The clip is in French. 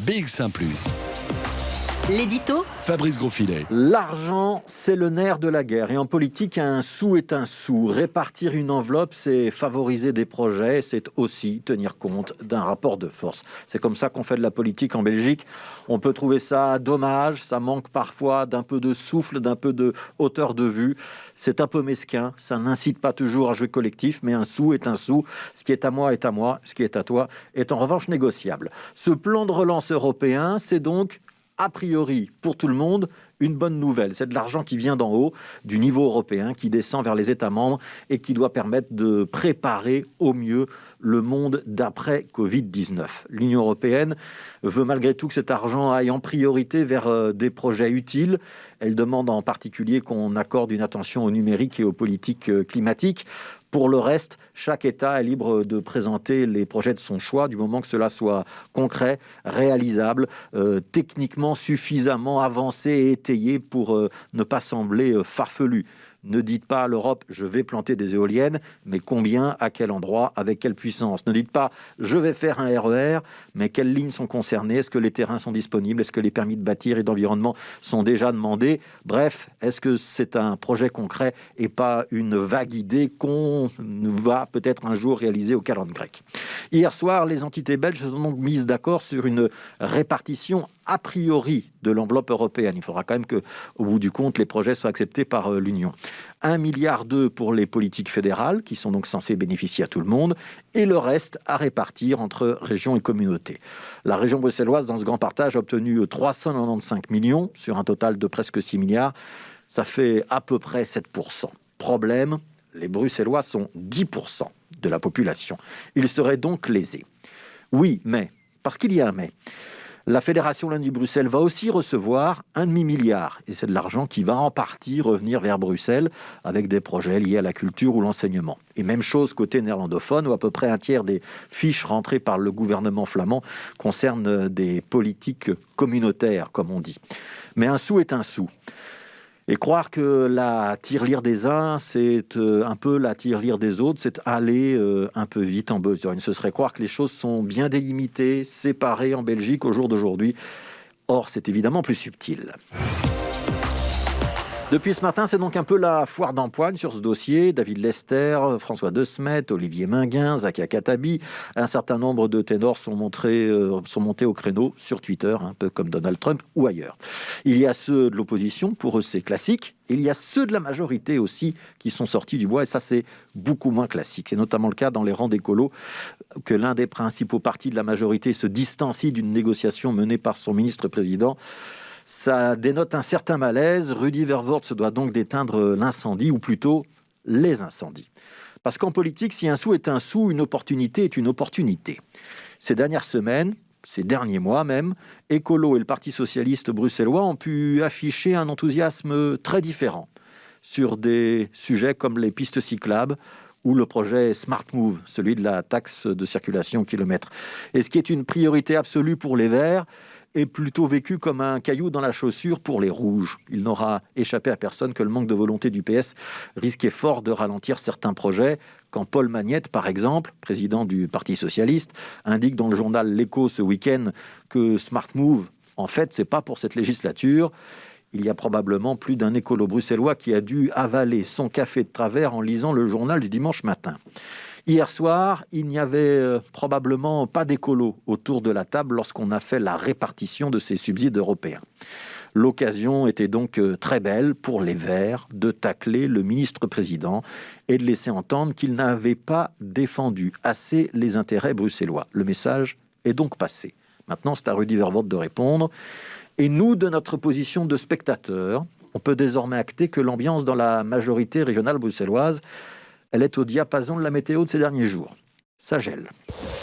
BX1 +. L'édito Fabrice Grosfilet. L'argent, c'est le nerf de la guerre. Et en politique, un sou est un sou. Répartir une enveloppe, c'est favoriser des projets. C'est aussi tenir compte d'un rapport de force. C'est comme ça qu'on fait de la politique en Belgique. On peut trouver ça dommage. Ça manque parfois d'un peu de souffle, d'un peu de hauteur de vue. C'est un peu mesquin. Ça n'incite pas toujours à jouer collectif. Mais un sou est un sou. Ce qui est à moi est à moi. Ce qui est à toi est en revanche négociable. Ce plan de relance européen, c'est donc a priori, pour tout le monde, une bonne nouvelle. C'est de l'argent qui vient d'en haut, du niveau européen, qui descend vers les États membres et qui doit permettre de préparer au mieux le monde d'après Covid-19. L'Union européenne veut malgré tout que cet argent aille en priorité vers des projets utiles. Elle demande en particulier qu'on accorde une attention au numérique et aux politiques climatiques. Pour le reste, chaque État est libre de présenter les projets de son choix, du moment que cela soit concret, réalisable, techniquement suffisamment avancé et étayé pour ne pas sembler farfelu. Ne dites pas à l'Europe « je vais planter des éoliennes », mais combien, à quel endroit, avec quelle puissance. Ne dites pas « je vais faire un RER », mais quelles lignes sont concernées, est-ce que les terrains sont disponibles, est-ce que les permis de bâtir et d'environnement sont déjà demandés. Bref, est-ce que c'est un projet concret et pas une vague idée qu'on va peut-être un jour réaliser aux calendes grecques. Hier soir, les entités belges se sont donc mises d'accord sur une répartition a priori de l'enveloppe européenne. Il faudra quand même qu'au bout du compte, les projets soient acceptés par l'Union. 1,2 milliard pour les politiques fédérales, qui sont donc censées bénéficier à tout le monde, et le reste à répartir entre régions et communautés. La région bruxelloise, dans ce grand partage, a obtenu 395 millions sur un total de presque 6 milliards. Ça fait à peu près 7%. Problème, les Bruxellois sont 10% de la population. Ils seraient donc lésés. Oui, mais, parce qu'il y a un mais, la Fédération Wallonie-Bruxelles va aussi recevoir 1,5 milliard. Et c'est de l'argent qui va en partie revenir vers Bruxelles avec des projets liés à la culture ou l'enseignement. Et même chose côté néerlandophone, où à peu près un tiers des fiches rentrées par le gouvernement flamand concernent des politiques communautaires, comme on dit. Mais un sou est un sou. Et croire que la tirelire des uns, c'est un peu la tirelire des autres, c'est aller un peu vite en besogne. Ce serait croire que les choses sont bien délimitées, séparées en Belgique au jour d'aujourd'hui. Or, c'est évidemment plus subtil. Depuis ce matin, c'est donc un peu la foire d'empoigne sur ce dossier. David Lester, François De Smet, Olivier Minguin, Zakia Katabi, un certain nombre de ténors sont montés au créneau sur Twitter, un peu comme Donald Trump ou ailleurs. Il y a ceux de l'opposition, pour eux c'est classique. Il y a ceux de la majorité aussi qui sont sortis du bois, et ça c'est beaucoup moins classique. C'est notamment le cas dans les rangs d'écolos, que l'un des principaux partis de la majorité se distancie d'une négociation menée par son ministre-président. Ça dénote un certain malaise. Rudy Verwoerd se doit donc d'éteindre l'incendie, ou plutôt les incendies. Parce qu'en politique, si un sou est un sou, une opportunité est une opportunité. Ces dernières semaines, ces derniers mois même, Écolo et le Parti socialiste bruxellois ont pu afficher un enthousiasme très différent sur des sujets comme les pistes cyclables ou le projet Smart Move, celui de la taxe de circulation au kilomètre. Et ce qui est une priorité absolue pour les Verts est plutôt vécu comme un caillou dans la chaussure pour les rouges. Il n'aura échappé à personne que le manque de volonté du PS risquait fort de ralentir certains projets, quand Paul Magnette, par exemple, président du Parti socialiste, indique dans le journal L'Écho ce week-end que Smart Move, en fait, c'est pas pour cette législature. Il y a probablement plus d'un écolo bruxellois qui a dû avaler son café de travers en lisant le journal du dimanche matin. Hier soir, il n'y avait probablement pas d'écolo autour de la table lorsqu'on a fait la répartition de ces subsides européens. L'occasion était donc très belle pour les Verts de tacler le ministre-président et de laisser entendre qu'il n'avait pas défendu assez les intérêts bruxellois. Le message est donc passé. Maintenant, c'est à Rudy Verwoerd de répondre. Et nous, de notre position de spectateurs, on peut désormais acter que l'ambiance dans la majorité régionale bruxelloise, elle est au diapason de la météo de ces derniers jours. Ça gèle.